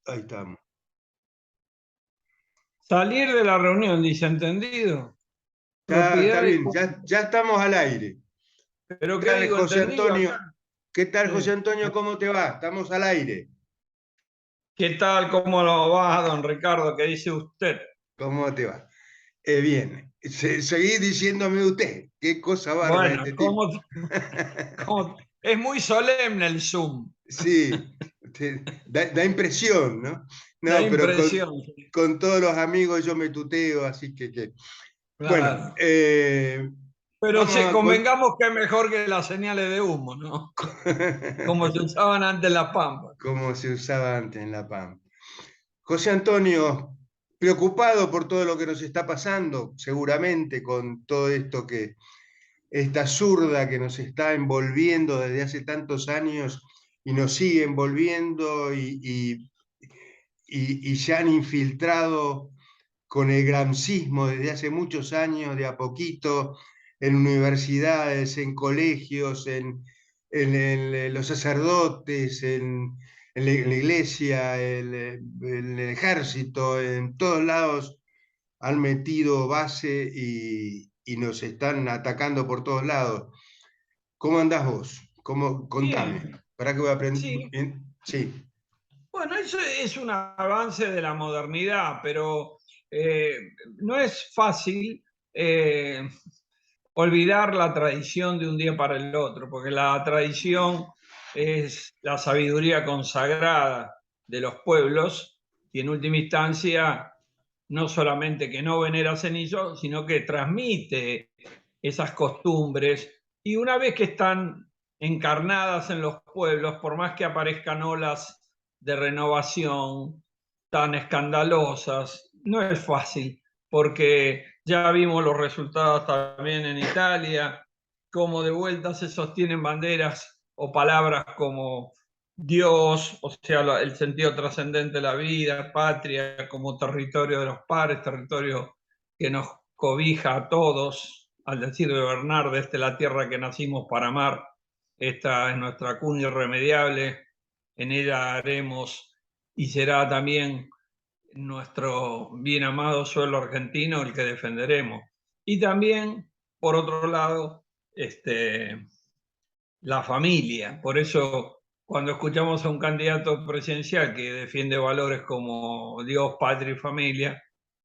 Ahí estamos. Salir de la reunión, dice, ¿entendido? Está Propiedad de... bien, ya estamos al aire. ¿Pero ¿Qué qué tal, digo? José ¿Entendido Antonio? acá? ¿Qué tal, José Sí. Antonio? ¿Cómo te va? Estamos al aire. ¿Qué tal? ¿Cómo lo va, don Ricardo? ¿Qué dice usted? ¿Cómo te va? Bien, seguí diciéndome usted. Qué cosa bárbara Bueno, este tipo. es muy solemne el Zoom. Sí, da impresión, ¿no? Da No, pero impresión. con todos los amigos yo me tuteo, así que. Bueno, Claro. Pero vamos a... convengamos que es mejor que las señales de humo, ¿no? Como se usaban antes en La Pampa. como se usaba antes en La Pampa. José Antonio, preocupado por todo lo que nos está pasando, seguramente con todo esto esta zurda que nos está envolviendo desde hace tantos años y nos sigue envolviendo y se han infiltrado con el gramscismo desde hace muchos años, de a poquito, en universidades, en colegios, en los sacerdotes, en la iglesia, en el ejército, en todos lados han metido base y nos están atacando por todos lados. ¿Cómo andás vos? Contame. Bien, ¿Para que voy a sí. aprender? Sí. Bueno, eso es un avance de la modernidad, pero eh, no es fácil olvidar la tradición de un día para el otro, porque la tradición es la sabiduría consagrada de los pueblos y en última instancia no solamente que no venera cenillo, sino que transmite esas costumbres y una vez que están encarnadas en los pueblos, por más que aparezcan olas de renovación tan escandalosas, no es fácil, porque ya vimos los resultados también en Italia, cómo de vuelta se sostienen banderas o palabras como Dios, o sea, el sentido trascendente de la vida, patria como territorio de los pares, territorio que nos cobija a todos, al decir de Bernard, desde la tierra que nacimos para amar, esta es nuestra cuna irremediable, en ella haremos y será también nuestro bien amado suelo argentino el que defenderemos. Y también, por otro lado, la familia. Por eso, cuando escuchamos a un candidato presidencial que defiende valores como Dios, patria y familia,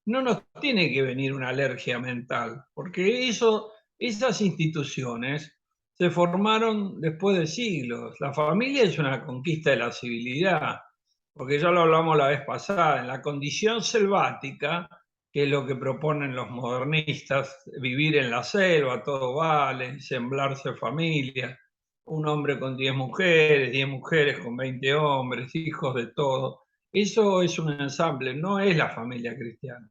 no nos tiene que venir una alergia mental, porque esas instituciones se formaron después de siglos. La familia es una conquista de la civilidad, porque ya lo hablamos la vez pasada, en la condición selvática, que es lo que proponen los modernistas, vivir en la selva, todo vale, semblarse familia, un hombre con 10 mujeres con 20 hombres, hijos de todo. Eso es un ensamble, no es la familia cristiana.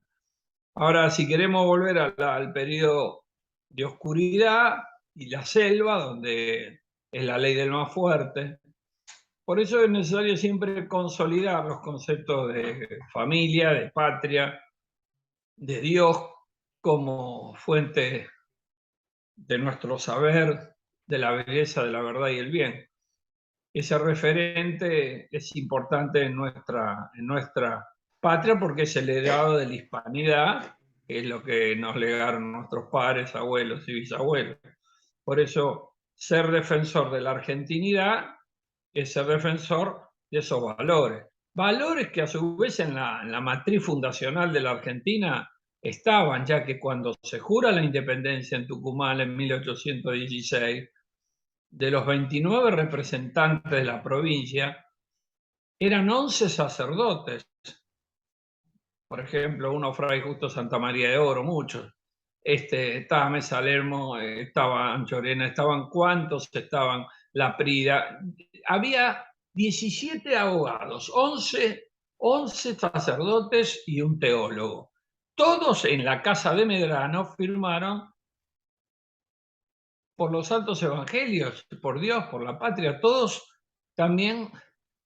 Ahora, si queremos volver al periodo de oscuridad y la selva, donde es la ley del más fuerte, por eso es necesario siempre consolidar los conceptos de familia, de patria, de Dios como fuente de nuestro saber, de la belleza, de la verdad y el bien. Ese referente es importante en nuestra patria porque es el legado de la hispanidad, que es lo que nos legaron nuestros padres, abuelos y bisabuelos. Por eso, ser defensor de la argentinidad es ser defensor de esos valores. Valores que a su vez en la matriz fundacional de la Argentina estaban, ya que cuando se jura la independencia en Tucumán en 1816, de los 29 representantes de la provincia, eran 11 sacerdotes. Por ejemplo, uno Fray Justo Santa María de Oro, muchos. Estaba Mesa Lermo, estaba Anchorena, estaban cuántos, estaban La Prida. Había 17 abogados, 11 sacerdotes y un teólogo. Todos en la casa de Medrano firmaron por los santos evangelios, por Dios, por la patria. Todos también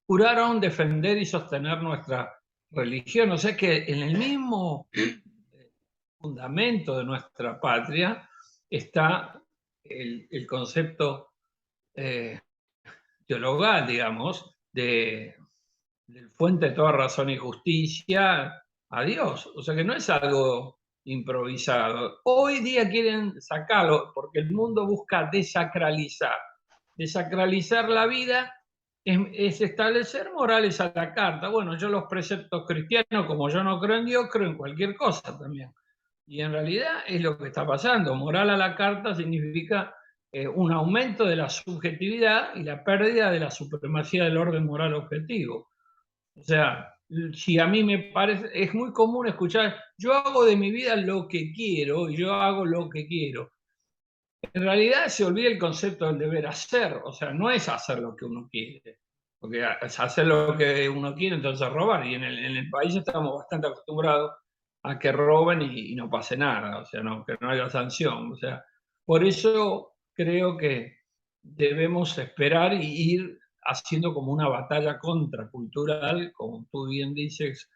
juraron defender y sostener nuestra religión. O sea que en el mismo fundamento de nuestra patria está el concepto teologal, digamos, fuente de toda razón y justicia a Dios. O sea que no es algo improvisado. Hoy día quieren sacarlo porque el mundo busca desacralizar. Desacralizar la vida es establecer morales a la carta. Bueno, yo los preceptos cristianos, como yo no creo en Dios, creo en cualquier cosa también. Y en realidad es lo que está pasando. Moral a la carta significa un aumento de la subjetividad y la pérdida de la supremacía del orden moral objetivo. O sea, si a mí me parece, es muy común escuchar, yo hago de mi vida lo que quiero y yo hago lo que quiero. En realidad se olvida el concepto del deber hacer, o sea, no es hacer lo que uno quiere, porque es hacer lo que uno quiere, entonces robar, y en el país estamos bastante acostumbrados a que roben y no pase nada, o sea, no, que no haya sanción, o sea, por eso creo que debemos esperar y ir haciendo como una batalla contracultural, como tú bien dices,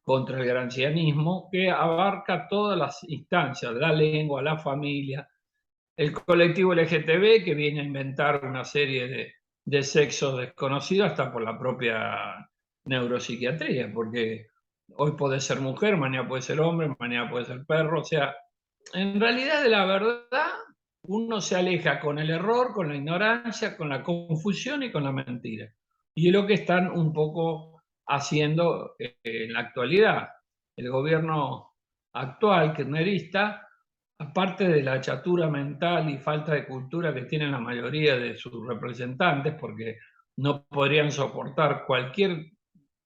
contra el gramscianismo, que abarca todas las instancias, la lengua, la familia, el colectivo LGTB, que viene a inventar una serie de sexos desconocidos hasta por la propia neuropsiquiatría, porque hoy puede ser mujer, mañana puede ser hombre, mañana puede ser perro, o sea, en realidad de la verdad uno se aleja con el error, con la ignorancia, con la confusión y con la mentira. Y es lo que están un poco haciendo en la actualidad. El gobierno actual, kirchnerista, aparte de la chatura mental y falta de cultura que tienen la mayoría de sus representantes, porque no podrían soportar cualquier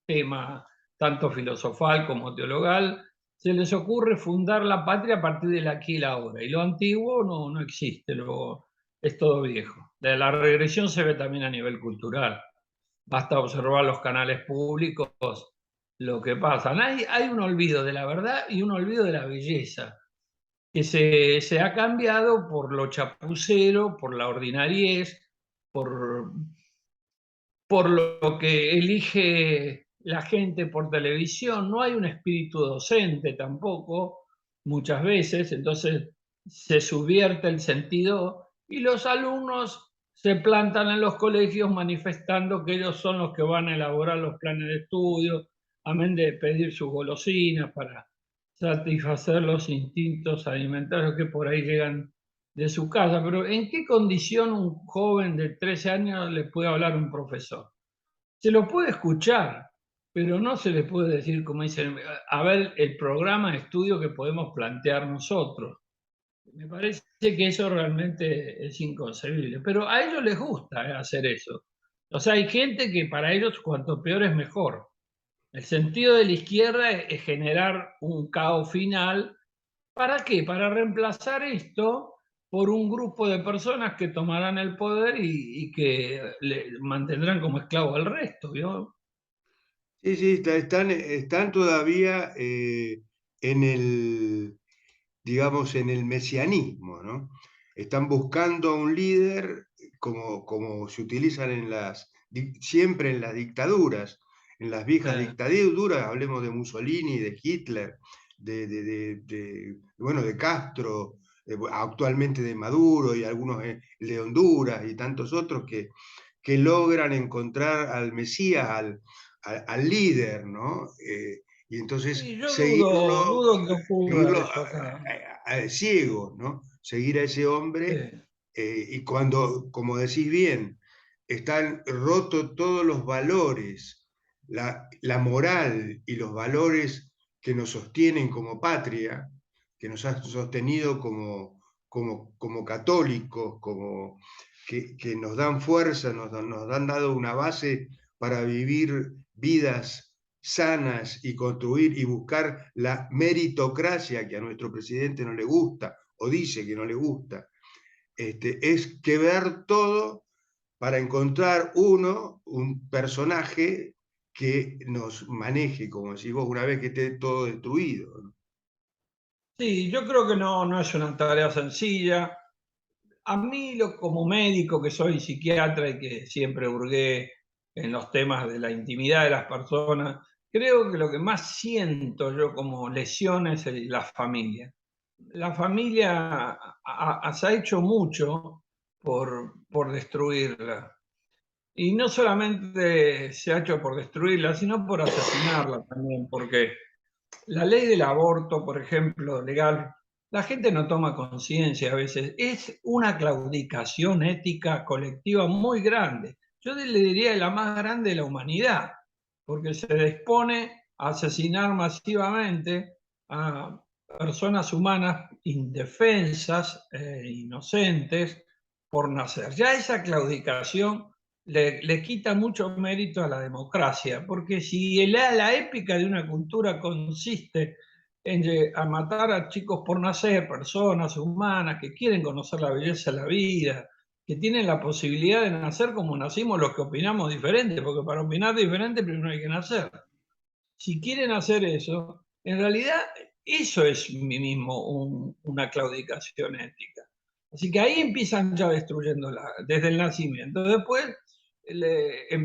tema, tanto filosofal como teologal, se les ocurre fundar la patria a partir del aquí y la ahora. Y lo antiguo no existe, es todo viejo. La regresión se ve también a nivel cultural. Basta observar los canales públicos, lo que pasa. Hay un olvido de la verdad y un olvido de la belleza que se ha cambiado por lo chapucero, por la ordinariez, por, por lo que elige la gente por televisión. No hay un espíritu docente tampoco, muchas veces, entonces se subvierte el sentido y los alumnos se plantan en los colegios manifestando que ellos son los que van a elaborar los planes de estudio, amén de pedir sus golosinas para satisfacer los instintos alimentarios que por ahí llegan de su casa. Pero ¿en qué condición un joven de 13 años le puede hablar un profesor? Se lo puede escuchar, pero no se le puede decir, como dicen, a ver el programa de estudio que podemos plantear nosotros. Me parece que eso realmente es inconcebible, pero a ellos les gusta hacer eso. O sea, hay gente que para ellos cuanto peor es mejor. El sentido de la izquierda es generar un caos final. ¿Para qué? Para reemplazar esto por un grupo de personas que tomarán el poder y que le mantendrán como esclavo al resto, ¿vio? Sí, sí, están todavía en el, digamos, en el mesianismo, ¿no? Están buscando a un líder como se utilizan siempre en las dictaduras, en las viejas dictaduras, hablemos de Mussolini, de Hitler, bueno, de Castro, actualmente de Maduro y algunos de Honduras y tantos otros que logran encontrar al Mesías, al líder, ¿no? Y entonces Sí, yo seguirlo, dudo que ocurra seguirlo eso acá. ciego, ¿no? Seguir a ese hombre Sí. y cuando, como decís bien, están rotos todos los valores, la moral y los valores que nos sostienen como patria, que nos han sostenido como católicos, que nos dan fuerza, nos han dado una base para vivir vidas sanas y construir y buscar la meritocracia que a nuestro presidente no le gusta o dice que no le gusta. Es que ver todo para encontrar un personaje que nos maneje, como decís vos, una vez que esté todo destruido, ¿no? Sí, yo creo que no es una tarea sencilla. A mí, como médico que soy psiquiatra y que siempre hurgué en los temas de la intimidad de las personas, creo que lo que más siento yo como lesión es la familia. La familia se ha hecho mucho por destruirla. Y no solamente se ha hecho por destruirla, sino por asesinarla también, porque la ley del aborto, por ejemplo, legal, la gente no toma conciencia a veces. Es una claudicación ética colectiva muy grande. Yo le diría la más grande de la humanidad, porque se dispone a asesinar masivamente a personas humanas indefensas e inocentes por nacer. Ya esa claudicación le quita mucho mérito a la democracia, porque si la épica de una cultura consiste en a matar a chicos por nacer, personas humanas que quieren conocer la belleza de la vida, que tienen la posibilidad de nacer como nacimos los que opinamos diferente, porque para opinar diferente primero hay que nacer. Si quieren hacer eso, en realidad eso es mismo una claudicación ética. Así que ahí empiezan ya destruyéndola, desde el nacimiento. Después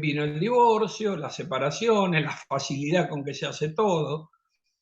vino el divorcio, las separaciones, la facilidad con que se hace todo.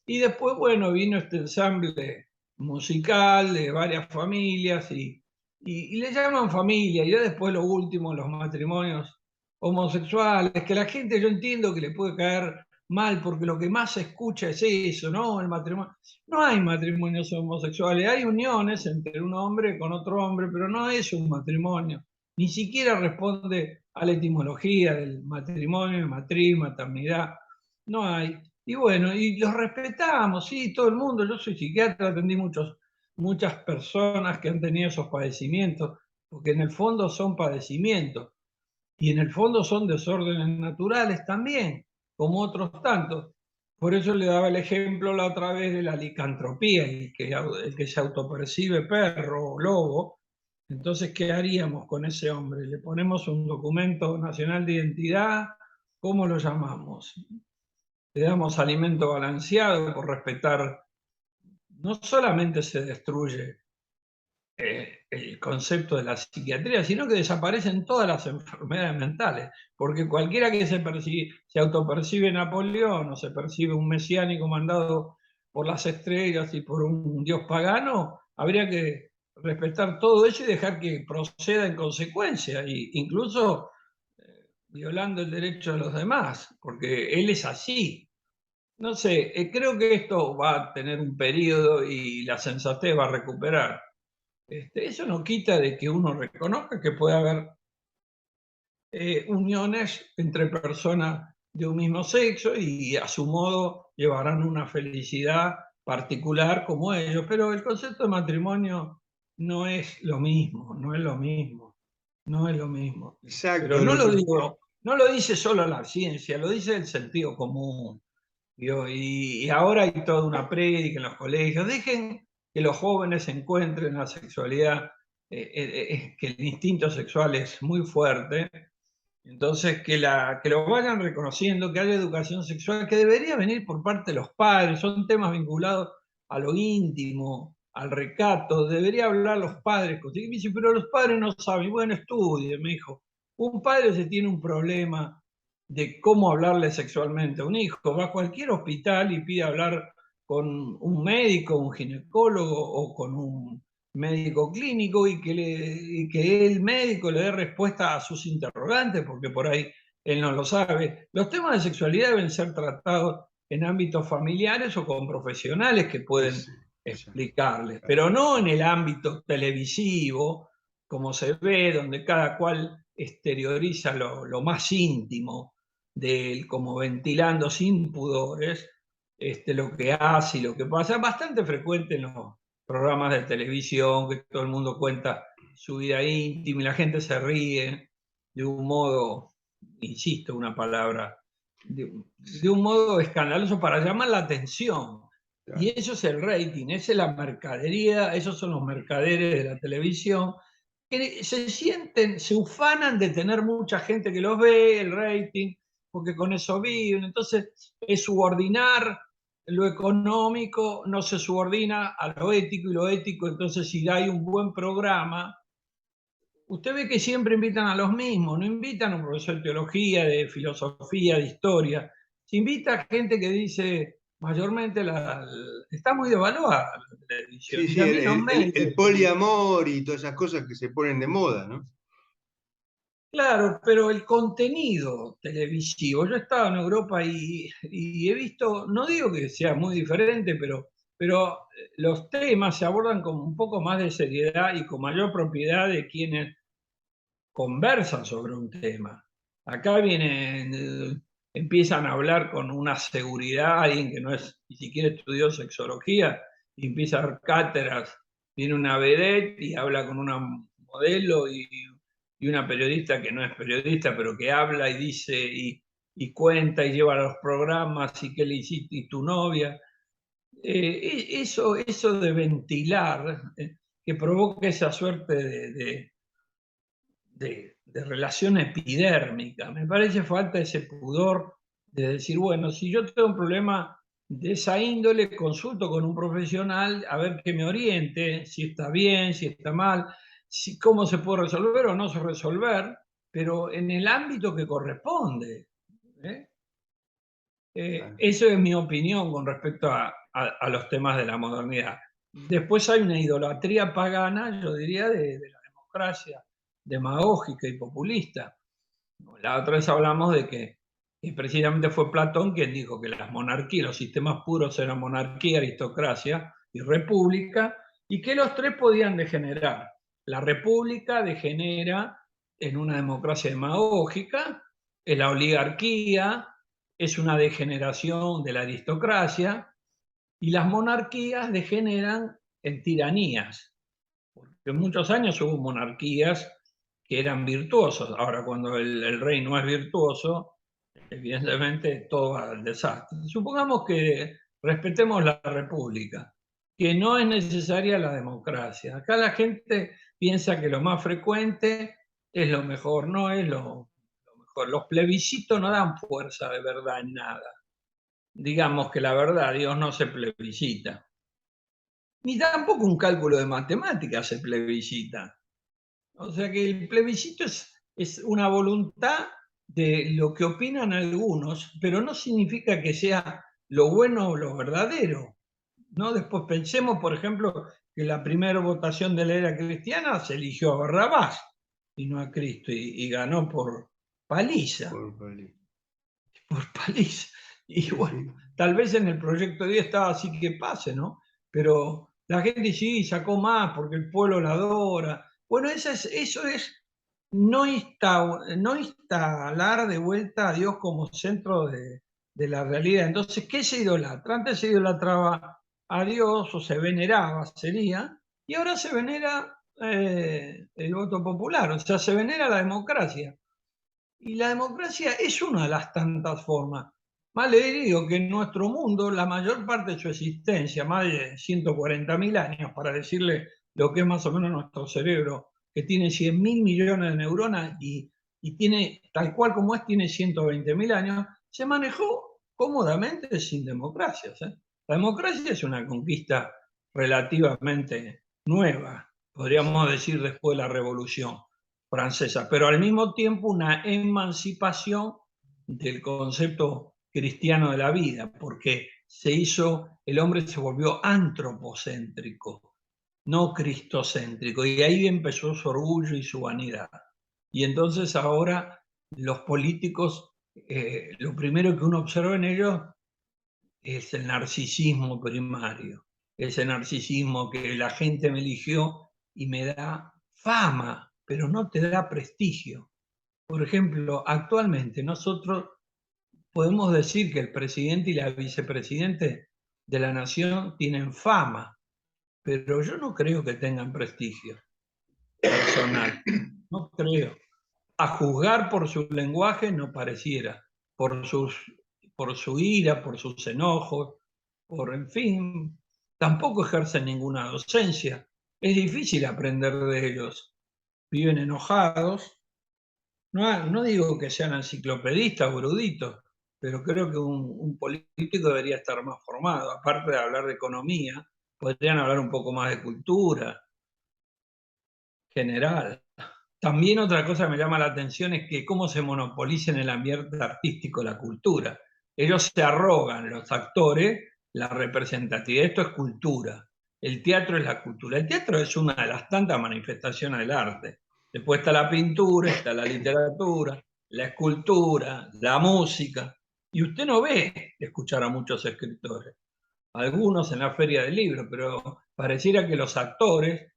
Y después, bueno, vino este ensamble musical de varias familias y le llaman familia. Y ya después lo último, los matrimonios homosexuales, que la gente yo entiendo que le puede caer mal porque lo que más se escucha es eso, ¿no? El matrimonio. No hay matrimonios homosexuales, hay uniones entre un hombre con otro hombre, pero no es un matrimonio. Ni siquiera responde a la etimología del matrimonio, matriz, maternidad. No hay. Y bueno, y los respetamos, sí, todo el mundo. Yo soy psiquiatra, atendí muchas personas que han tenido esos padecimientos, porque en el fondo son padecimientos y en el fondo son desórdenes naturales también, como otros tantos. Por eso le daba el ejemplo la otra vez de la licantropía, el que se autopercibe perro o lobo. Entonces, ¿qué haríamos con ese hombre? ¿Le ponemos un documento nacional de identidad? ¿Cómo lo llamamos? Le damos alimento balanceado por respetar, no solamente se destruye el concepto de la psiquiatría, sino que desaparecen todas las enfermedades mentales, porque cualquiera que se autopercibe Napoleón o se percibe un mesiánico mandado por las estrellas y por un dios pagano, habría que respetar todo eso y dejar que proceda en consecuencia, incluso violando el derecho de los demás, porque él es así. No sé, creo que esto va a tener un periodo y la sensatez va a recuperar. Eso no quita de que uno reconozca que puede haber uniones entre personas de un mismo sexo y a su modo llevarán una felicidad particular como ellos, pero el concepto de matrimonio no es lo mismo, no es lo mismo, no es lo mismo. Pero Exacto. no lo digo, no lo dice solo la ciencia, lo dice el sentido común. Y ahora hay toda una prédica en los colegios. Dejen que los jóvenes encuentren la sexualidad, que el instinto sexual es muy fuerte. Entonces, que lo vayan reconociendo, que haya educación sexual, que debería venir por parte de los padres. Son temas vinculados a lo íntimo, al recato. Debería hablar los padres contigo. Y me dice, pero los padres no saben. Bueno, estudie, me dijo. Un padre se tiene un problema de cómo hablarle sexualmente a un hijo. Va a cualquier hospital y pide hablar con un médico, un ginecólogo o con un médico clínico y que el médico le dé respuesta a sus interrogantes, porque por ahí él no lo sabe. Los temas de sexualidad deben ser tratados en ámbitos familiares o con profesionales que pueden Sí, explicarles, pero no en el ámbito televisivo, como se ve, donde cada cual exterioriza lo más íntimo de él, como ventilando sin pudores lo que hace y lo que pasa. Es bastante frecuente en los programas de televisión, que todo el mundo cuenta su vida íntima y la gente se ríe de un modo, insisto, una palabra, de un modo escandaloso para llamar la atención. Y claro. eso es el rating, esa es la mercadería, esos son los mercaderes de la televisión, que se sienten, se ufanan de tener mucha gente que los ve, el rating, porque con eso viven. Entonces, es subordinar lo económico, no se subordina a lo ético, y lo ético, entonces, si hay un buen programa, usted ve que siempre invitan a los mismos, no invitan a un profesor de teología, de filosofía, de historia, se invita a gente que dice, mayormente está muy devaluada la televisión, Sí, y sí, a mí los medios. el poliamor y todas esas cosas que se ponen de moda, ¿no? Claro, pero el contenido televisivo, yo he estado en Europa y he visto, no digo que sea muy diferente, pero los temas se abordan con un poco más de seriedad y con mayor propiedad de quienes conversan sobre un tema. Acá empiezan a hablar con una seguridad, alguien que no es, ni siquiera estudió sexología, y empieza a dar cátedras, viene una vedette y habla con una modelo y una periodista que no es periodista, pero que habla y dice y cuenta y lleva a los programas y qué le hiciste y tu novia. Eso de ventilar, que provoca esa suerte de relación epidérmica. Me parece falta ese pudor de decir, bueno, si yo tengo un problema de esa índole, consulto con un profesional a ver que me oriente, si está bien, si está mal, si, cómo se puede resolver o no se resolver, pero en el ámbito que corresponde. ¿eh? Eso es mi opinión con respecto a los temas de la modernidad. Después hay una idolatría pagana, yo diría, de la democracia, demagógica y populista. La otra vez hablamos de que precisamente fue Platón quien dijo que las monarquías, los sistemas puros eran monarquía, aristocracia y república, y que los tres podían degenerar. La república degenera en una democracia demagógica, en la oligarquía es una degeneración de la aristocracia, y las monarquías degeneran en tiranías. Porque en muchos años hubo monarquías que eran virtuosos. Ahora, cuando el rey no es virtuoso, evidentemente todo va al desastre. Supongamos que respetemos la república, que no es necesaria la democracia. Acá la gente piensa que lo más frecuente es lo mejor, no es lo mejor. Los plebiscitos no dan fuerza de verdad en nada. Digamos que la verdad, Dios no se plebiscita. Ni tampoco un cálculo de matemáticas se plebiscita. O sea que el plebiscito es una voluntad de lo que opinan algunos, pero no significa que sea lo bueno o lo verdadero. ¿no? Después pensemos, por ejemplo, que la primera votación de la era cristiana se eligió a Barrabás y no a Cristo, y ganó por paliza. Por paliza. Y Sí, bueno, sí. tal vez en el proyecto de día estaba así que pase, ¿no? Pero la gente sí sacó más porque el pueblo la adora. Bueno, eso es no instalar de vuelta a Dios como centro de la realidad. Entonces, ¿qué se idolatra? Antes se idolatraba a Dios o se veneraba, sería, y ahora se venera el voto popular, o sea, se venera la democracia. Y la democracia es una de las tantas formas. Más le digo que en nuestro mundo, la mayor parte de su existencia, más de 140.000 años, para decirle lo que es más o menos nuestro cerebro, que tiene 100.000 millones de neuronas y tiene, tal cual como es, tiene 120.000 años, se manejó cómodamente sin democracias. La democracia es una conquista relativamente nueva, podríamos decir después de la Revolución Francesa, pero al mismo tiempo una emancipación del concepto cristiano de la vida, porque el hombre se volvió antropocéntrico, no cristocéntrico, y ahí empezó su orgullo y su vanidad. Y entonces ahora los políticos, lo primero que uno observa en ellos es el narcisismo primario, ese narcisismo que la gente me eligió y me da fama, pero no te da prestigio. Por ejemplo, actualmente nosotros podemos decir que el presidente y la vicepresidente de la nación tienen fama, pero yo no creo que tengan prestigio personal. No creo. A juzgar por su lenguaje no pareciera, por, sus, por su ira, por sus enojos, en fin, tampoco ejercen ninguna docencia. Es difícil aprender de ellos. Viven enojados. No digo que sean enciclopedistas o eruditos, pero creo que un político debería estar más formado. Aparte de hablar de economía, podrían hablar un poco más de cultura general. También otra cosa que me llama la atención es que cómo se monopoliza en el ambiente artístico la cultura. Ellos se arrogan, los actores, la representatividad. Esto es cultura. El teatro es la cultura. El teatro es una de las tantas manifestaciones del arte. Después está la pintura, está la literatura, la escultura, la música. Y usted no ve escuchar a muchos escritores, algunos en la feria del libro, pero pareciera que los actores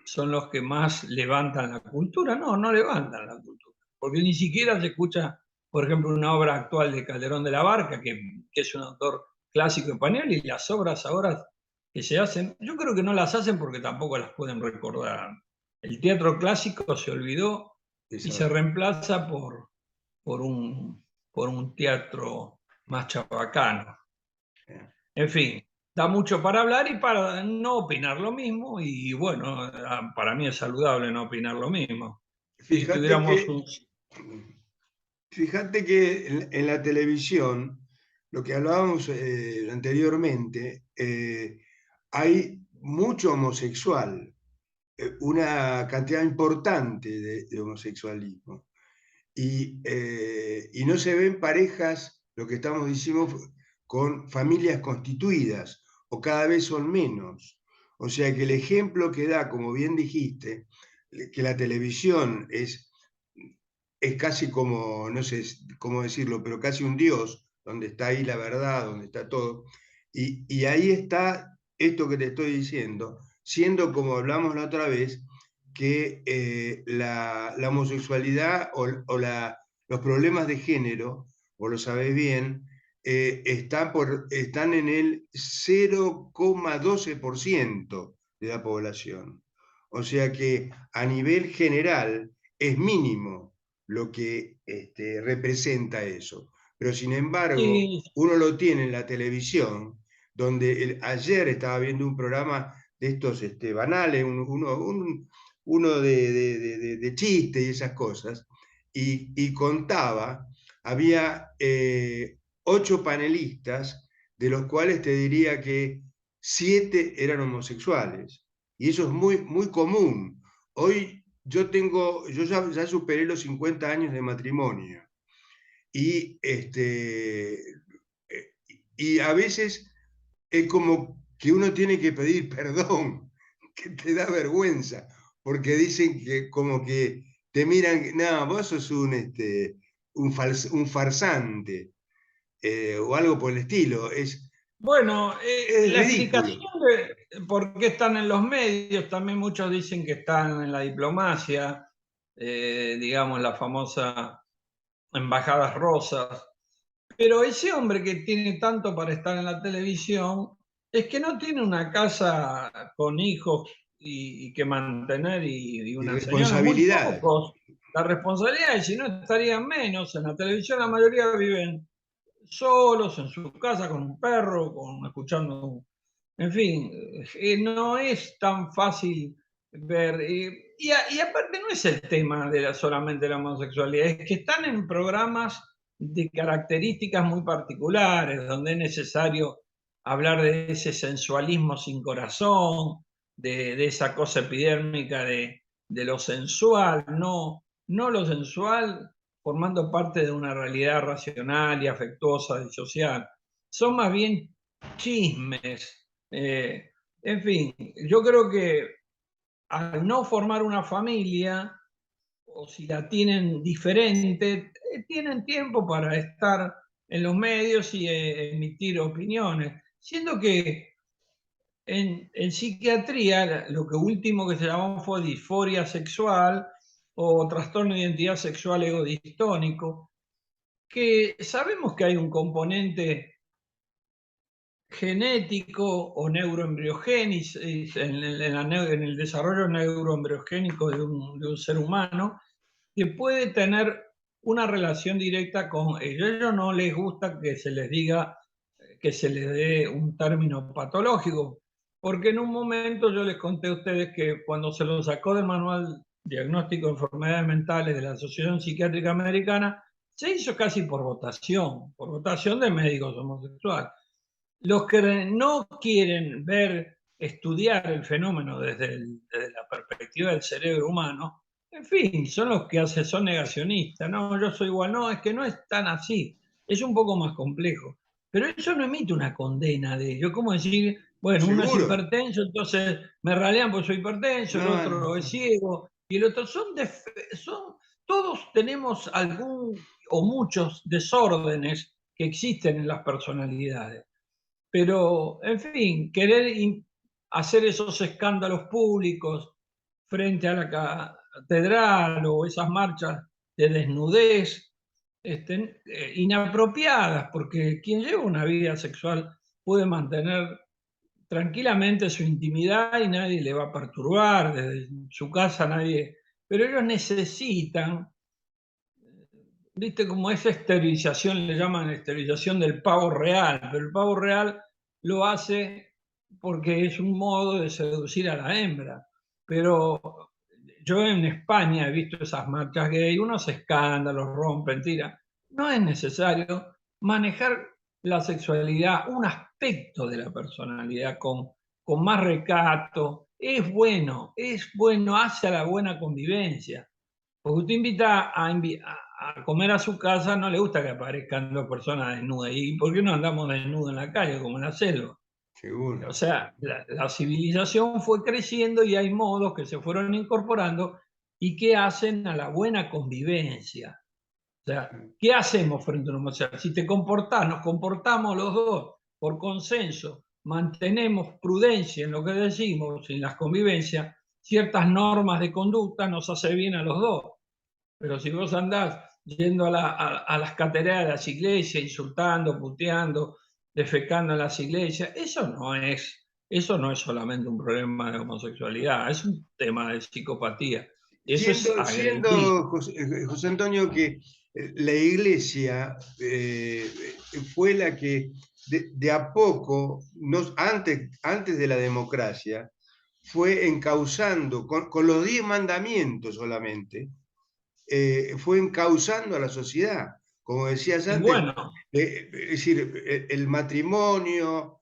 son los que más levantan la cultura. No, no levantan la cultura, porque ni siquiera se escucha, por ejemplo, una obra actual de Calderón de la Barca, que es un autor clásico español, y las obras ahora que se hacen, yo creo que no las hacen porque tampoco las pueden recordar. El teatro clásico se olvidó y se Exacto. reemplaza por, un, por un teatro más chabacano. En fin, da mucho para hablar y para no opinar lo mismo, y bueno, para mí es saludable no opinar lo mismo. Si Fíjate tuviéramos que, un... fíjate que en la televisión, lo que hablábamos anteriormente, hay mucho homosexual, una cantidad importante de homosexualismo. Y no se ven parejas, lo que estamos diciendo, con familias constituidas, o cada vez son menos. O sea que el ejemplo que da, como bien dijiste, que la televisión es casi como, no sé cómo decirlo, pero casi un dios, donde está ahí la verdad, donde está todo. Y ahí está esto que te estoy diciendo, siendo como hablamos la otra vez, que la homosexualidad los problemas de género, vos lo sabés bien, están en el 0,12% de la población. O sea que a nivel general es mínimo lo que representa eso. Pero sin embargo, Sí, uno lo tiene en la televisión, donde ayer estaba viendo un programa de estos banales, uno de chiste y esas cosas, y contaba, había 8 panelistas, de los cuales te diría que 7 eran homosexuales. Y eso es muy, muy común. Hoy yo ya superé los 50 años de matrimonio y, y a veces es como que uno tiene que pedir perdón, que te da vergüenza, porque dicen que como que te miran, no, vos sos un farsante, o algo por el estilo. bueno, Es la explicación ridículo. de por qué están en los medios, también muchos dicen que están en la diplomacia, digamos, la famosa embajadas rosas. Pero ese hombre que tiene tanto para estar en la televisión es que no tiene una casa con hijos y que mantener y Y una señora, muy responsabilidades. pocos. La responsabilidad, y si no estarían menos. En la televisión la mayoría viven solos en su casa con un perro, escuchando. En fin, no es tan fácil ver. Y aparte no es el tema solamente la homosexualidad, es que están en programas de características muy particulares, donde es necesario hablar de ese sensualismo sin corazón, de esa cosa epidérmica de lo sensual, no lo sensual formando parte de una realidad racional y afectuosa y social. Son más bien chismes. En fin, yo creo que al no formar una familia, o si la tienen diferente, tienen tiempo para estar en los medios y emitir opiniones. Siendo que en psiquiatría lo que último que se llamó fue disforia sexual o trastorno de identidad sexual egodistónico, que sabemos que hay un componente genético o neuroembriogénico en el desarrollo neuroembriogénico de un ser humano que puede tener una relación directa con ellos. A ellos no les gusta que se les diga, que se les dé un término patológico, porque en un momento yo les conté a ustedes que cuando se lo sacó del manual diagnóstico de enfermedades mentales de la Asociación Psiquiátrica Americana, se hizo casi por votación de médicos homosexuales. Los que no quieren ver, estudiar el fenómeno desde la perspectiva del cerebro humano, en fin, son los que son negacionistas. No, yo soy igual. No, es que no es tan así. Es un poco más complejo. Pero eso no emite una condena de ello. Como decir, bueno, uno es Seguro. hipertenso, entonces me ralean porque soy hipertenso, el No, otro es no. ciego. y el otro. Todos tenemos algún o muchos desórdenes que existen en las personalidades. Pero, en fin, hacer esos escándalos públicos frente a la catedral o esas marchas de desnudez inapropiadas, porque quien lleva una vida sexual puede mantener tranquilamente su intimidad y nadie le va a perturbar, desde su casa nadie, pero ellos necesitan, viste, como esa esterilización, le llaman esterilización del pavo real, pero el pavo real lo hace porque es un modo de seducir a la hembra. Pero yo en España he visto esas marchas gay, unos escándalos, rompen, tiran. No es necesario manejar la sexualidad, un aspecto de la personalidad con más recato. Es bueno, hace a la buena convivencia. Porque usted invita a comer a su casa, no le gusta que aparezcan dos personas desnudas. ¿Y por qué no andamos desnudos en la calle, como en la selva? O Seguro. sea, la civilización fue creciendo y hay modos que se fueron incorporando y que hacen a la buena convivencia. O sea, ¿qué hacemos frente a un homosexual? Si te comportás, nos comportamos los dos por consenso, mantenemos prudencia en lo que decimos, en las convivencias, ciertas normas de conducta nos hace bien a los dos. Pero si vos andás yendo a las catedrales de las iglesias, insultando, puteando, defecando en las iglesias, eso no es solamente un problema de homosexualidad, es un tema de psicopatía. Eso es agredir. Siendo José Antonio, que la iglesia fue la que de a poco, antes de la democracia, fue encauzando, con los 10 mandamientos solamente, fue encauzando a la sociedad. Como decías Y antes, bueno, es decir, el matrimonio,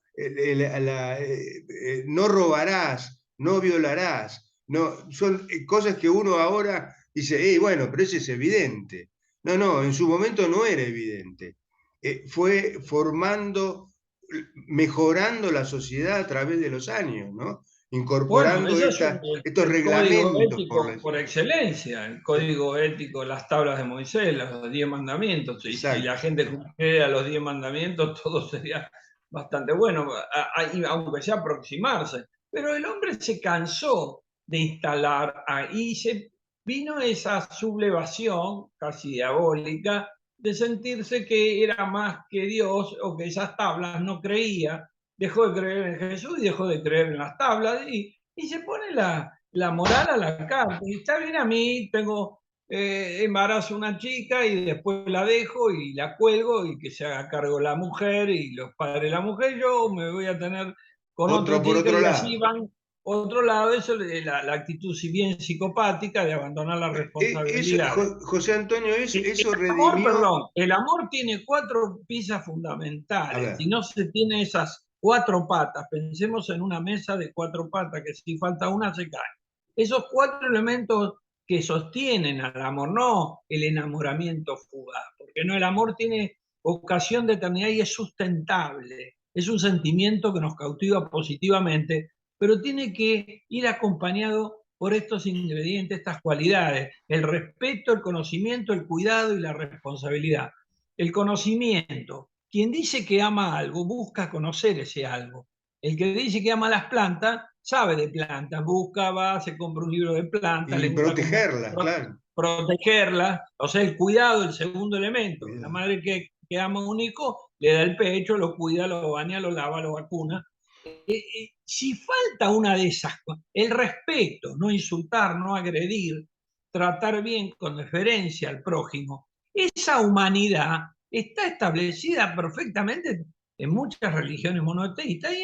no robarás, no violarás, no, son cosas que uno ahora dice, bueno, pero eso es evidente. No, no, en su momento no era evidente. Fue formando, mejorando la sociedad a través de los años, ¿no? bueno, Incorporando ese es estos el código reglamentos, ético por excelencia, el código ético, las tablas de Moisés, los 10 mandamientos. Y si la exacto. gente cumpliera los 10 mandamientos, todo sería bastante bueno, aunque sea aproximarse. Pero el hombre se cansó de instalar ahí, se vino esa sublevación casi diabólica de sentirse que era más que Dios o que esas tablas no creía, dejó de creer en Jesús y dejó de creer en las tablas y se pone la moral a la carta. Y está bien, a mí tengo embarazo una chica y después la dejo y la cuelgo y que se haga cargo la mujer y los padres de la mujer, yo me voy a tener con otra Otro por chica otro y así lado. van. Otro lado, eso es la actitud, si bien psicopática, de abandonar las responsabilidades. José Antonio, El eso amor, redimió, perdón, el amor tiene cuatro piezas a fundamentales. Si ver, no se tiene esas cuatro patas, pensemos en una mesa de cuatro patas, que si falta una se cae. Esos cuatro elementos que sostienen al amor, no el enamoramiento fugaz, porque no, el amor tiene ocasión de eternidad y es sustentable. Es un sentimiento que nos cautiva positivamente, pero tiene que ir acompañado por estos ingredientes, estas cualidades: el respeto, el conocimiento, el cuidado y la responsabilidad. El conocimiento: quien dice que ama algo busca conocer ese algo. El que dice que ama las plantas sabe de plantas, busca, va, se compra un libro de plantas, y le gusta cómo protegerlas, claro. protegerlas. O sea, el cuidado, el segundo elemento. La Cuidado. madre que ama a un hijo le da el pecho, lo cuida, lo baña, lo lava, lo vacuna. Si falta una de esas cosas, el respeto, no insultar, no agredir, tratar bien con deferencia al prójimo, esa humanidad está establecida perfectamente en muchas religiones monoteístas y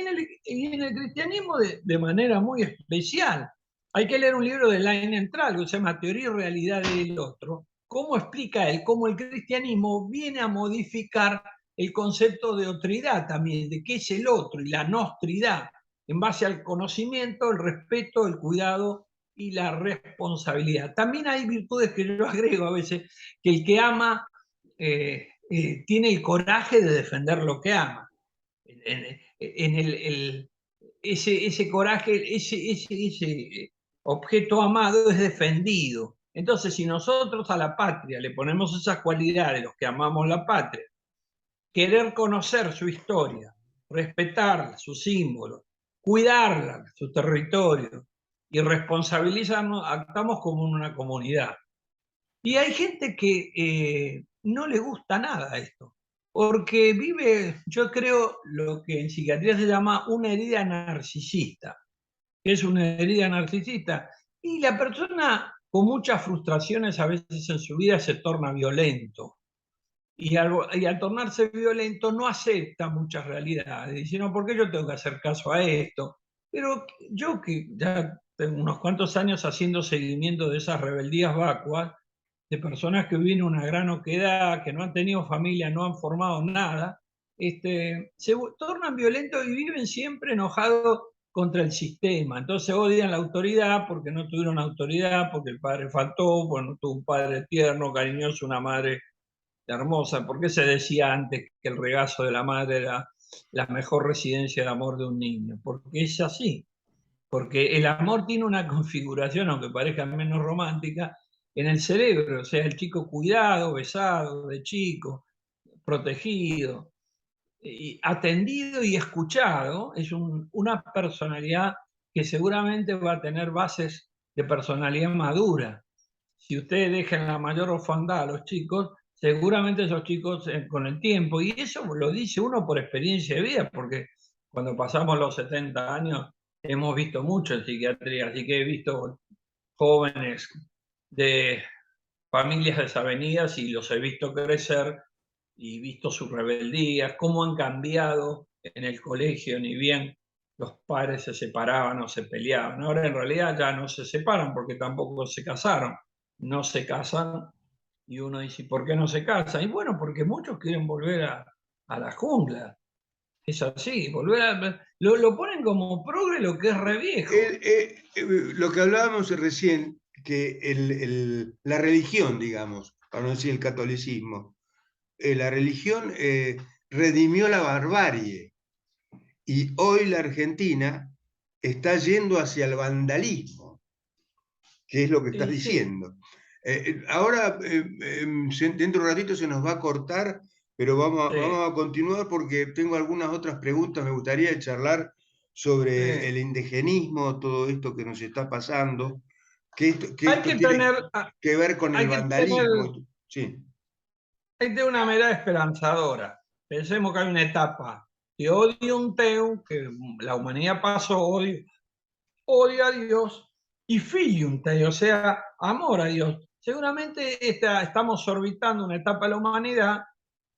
en el cristianismo de manera muy especial. Hay que leer un libro de Lain Entral que se llama Teoría y Realidad del Otro, cómo explica él cómo el cristianismo viene a modificar el concepto de otridad también, de qué es el otro, y la nostridad, en base al conocimiento, el respeto, el cuidado y la responsabilidad. También hay virtudes que yo agrego a veces, que el que ama tiene el coraje de defender lo que ama. En ese coraje, ese objeto amado es defendido. Entonces, si nosotros a la patria le ponemos esas cualidades, los que amamos la patria, querer conocer su historia, respetar sus símbolos, cuidarla, su territorio, y responsabilizarnos, actuamos como una comunidad. Y hay gente que no le gusta nada esto, porque vive, yo creo, lo que en psiquiatría se llama una herida narcisista. ¿Qué es una herida narcisista? Y la persona con muchas frustraciones a veces en su vida se torna violento. Y al tornarse violento no acepta muchas realidades. Dice, no, ¿por qué yo tengo que hacer caso a esto? Pero yo que ya tengo unos cuantos años haciendo seguimiento de esas rebeldías vacuas, de personas que viven una gran oquedad, que no han tenido familia, no han formado nada, se tornan violentos y viven siempre enojados contra el sistema. Entonces odian la autoridad porque no tuvieron autoridad, porque el padre faltó, porque no tuvo un padre tierno, cariñoso, una madre hermosa. ¿Por qué se decía antes que el regazo de la madre era la mejor residencia de amor de un niño? Porque es así. Porque el amor tiene una configuración, aunque parezca menos romántica, en el cerebro. O sea, el chico cuidado, besado de chico, protegido, y atendido y escuchado, es una personalidad que seguramente va a tener bases de personalidad madura. Si ustedes dejan la mayor orfandad a los chicos, seguramente esos chicos con el tiempo, y eso lo dice uno por experiencia de vida, porque cuando pasamos los 70 años hemos visto mucho en psiquiatría, así que he visto jóvenes de familias desavenidas y los he visto crecer y visto sus rebeldías, cómo han cambiado en el colegio, ni bien los padres se separaban o se peleaban. Ahora en realidad ya no se separan porque tampoco se casaron. No se casan y uno dice, ¿por qué no se casan? Y bueno, porque muchos quieren volver a la jungla. Es así, volver a... Lo ponen como progre lo que es re viejo. Lo que hablábamos recién, que la religión, digamos, para no decir el catolicismo, la religión redimió la barbarie y hoy la Argentina está yendo hacia el vandalismo, que es lo que estás Sí, sí. diciendo. Ahora, dentro de un ratito se nos va a cortar, pero Sí, vamos a continuar porque tengo algunas otras preguntas. Me gustaría charlar sobre el sí. indigenismo, todo esto que nos está pasando, que Hay esto que tiene tener, que ver con el hay que tener vandalismo. Sí. Hay de una mirada esperanzadora. Pensemos que hay una etapa de odio un teu, que la humanidad pasó odio a Dios, y filium teu, o sea, amor a Dios. Seguramente estamos orbitando una etapa de la humanidad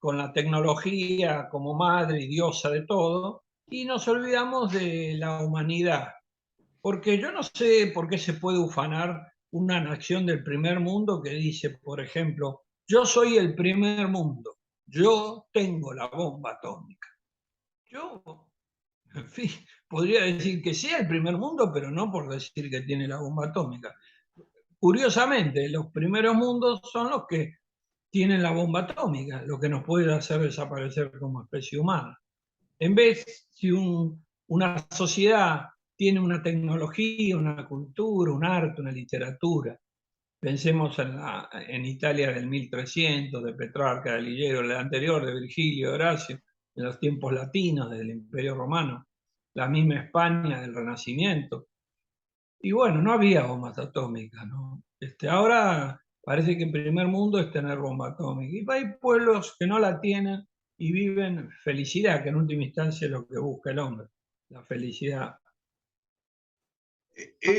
con la tecnología como madre y diosa de todo, y nos olvidamos de la humanidad. Porque yo no sé por qué se puede ufanar una nación del primer mundo que dice, por ejemplo, yo soy el primer mundo, yo tengo la bomba atómica. Yo, en fin, podría decir que sea el primer mundo, pero no por decir que tiene la bomba atómica. Curiosamente, los primeros mundos son los que tienen la bomba atómica, lo que nos puede hacer desaparecer como especie humana. En vez, si una sociedad tiene una tecnología, una cultura, un arte, una literatura, pensemos en Italia del 1300, de Petrarca, de Ligeio, el anterior, de Virgilio, de Horacio, en los tiempos latinos del Imperio Romano, la misma España del Renacimiento. Y bueno, no había bombas atómicas, ¿no? Ahora parece que el primer mundo es tener bomba atómica. Y hay pueblos que no la tienen y viven felicidad, que en última instancia es lo que busca el hombre, la felicidad.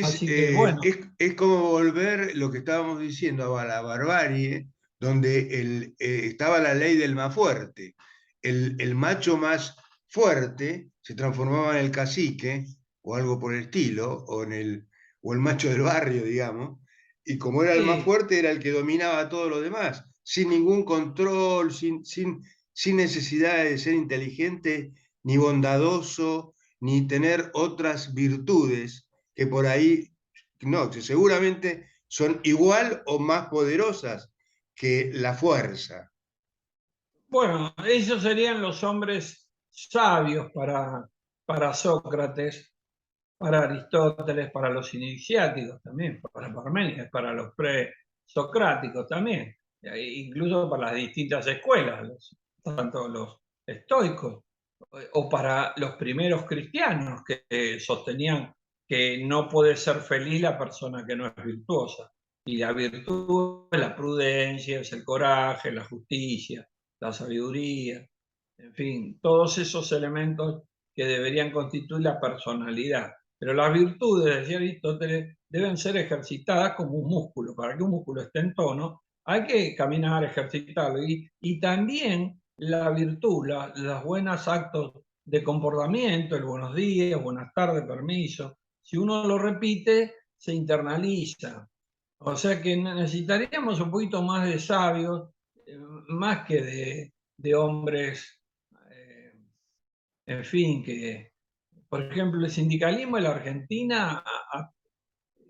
Así que bueno, Es como volver lo que estábamos diciendo a la barbarie, donde estaba la ley del más fuerte. El macho más fuerte se transformaba en el cacique o algo por el estilo, o el macho del barrio, digamos, y como era el más sí, fuerte, era el que dominaba todo lo demás, sin ningún control, sin necesidad de ser inteligente, ni bondadoso, ni tener otras virtudes que por ahí, no, que seguramente son igual o más poderosas que la fuerza. bueno, esos serían los hombres sabios para Sócrates, para Aristóteles, para los iniciáticos también, para Parménides, para los presocráticos también, incluso para las distintas escuelas, tanto los estoicos, o para los primeros cristianos que sostenían que no puede ser feliz la persona que no es virtuosa. Y la virtud es la prudencia, es el coraje, la justicia, la sabiduría, en fin, todos esos elementos que deberían constituir la personalidad. Pero las virtudes, decía Aristóteles, deben ser ejercitadas como un músculo. Para que un músculo esté en tono, hay que caminar, ejercitarlo. Y también la virtud, los buenos actos de comportamiento, el buenos días, buenas tardes, permiso, si uno lo repite, se internaliza. O sea que necesitaríamos un poquito más de sabios, más que de hombres, en fin, que, por ejemplo, el sindicalismo en la Argentina,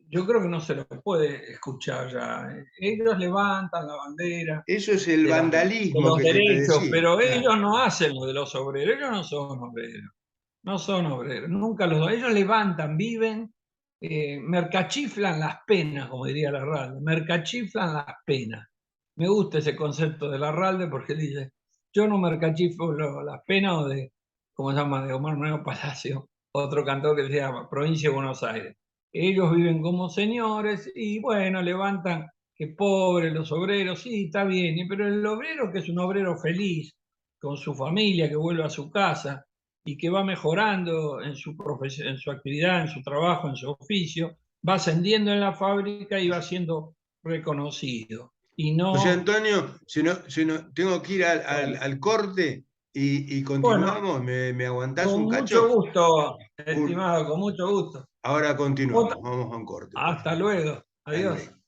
yo creo que no se lo puede escuchar ya. Ellos levantan la bandera Eso es el de vandalismo los que yo te derechos, decía. pero Claro. ellos no hacen lo de los obreros, ellos no son obreros, no son obreros, nunca los ellos levantan, viven, mercachiflan las penas, como diría Larralde, mercachiflan las penas. Me gusta ese concepto de Larralde porque dice, yo no mercachiflo las penas o de, ¿cómo se llama?, de Omar Nuevo Palacio, otro cantor que se llama Provincia de Buenos Aires. Ellos viven como señores y bueno, levantan que pobres los obreros, sí, está bien, pero el obrero que es un obrero feliz, con su familia, que vuelve a su casa y que va mejorando en su en su actividad, en su trabajo, en su oficio, va ascendiendo en la fábrica y va siendo reconocido. Y José no, Antonio, si no, tengo que ir al corte y bueno, continuamos. ¿Me aguantás con un mucho cacho? gusto, Un- estimado, con mucho gusto. Ahora continuamos, Otra- vamos a un corte, por Hasta favor. luego, Hasta adiós. luego.